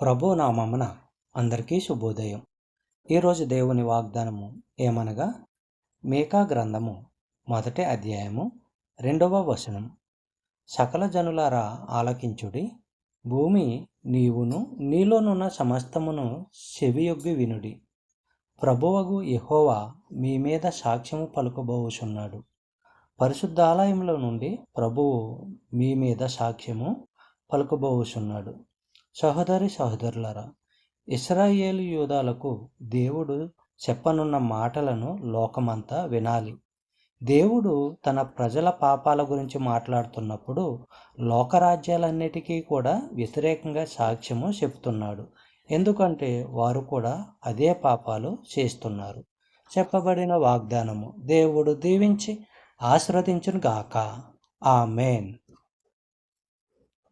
ప్రభు నామమున అందరికీ శుభోదయం. ఈరోజు దేవుని వాగ్దానము ఏమనగా, మీకా గ్రంథము 1వ అధ్యాయము 2వ వచనం. సకల జనులారా ఆలకించుడి, భూమి నీవును నీలోనున్న సమస్తమును చెవియొగ్గి వినుడి. ప్రభువగు యెహోవా మీ మీద సాక్ష్యము పలుకబోచున్నాడు. పరిశుద్ధాలయంలో నుండి ప్రభువు మీ మీద సాక్ష్యము పలుకబోచున్నాడు. సహోదరి సహోదరులారా, ఇశ్రాయేలు యూదాలకు దేవుడు చెప్పనున్న మాటలను లోకమంతా వినాలి. దేవుడు తన ప్రజల పాపాల గురించి మాట్లాడుతున్నప్పుడు లోకరాజ్యాలన్నిటికీ కూడా వ్యతిరేకంగా సాక్ష్యము చెప్తున్నాడు. ఎందుకంటే వారు కూడా అదే పాపాలు చేస్తున్నారు. చెప్పబడిన వాగ్దానము దేవుడు దీవించి ఆశీర్వదించును గాక. ఆమేన్.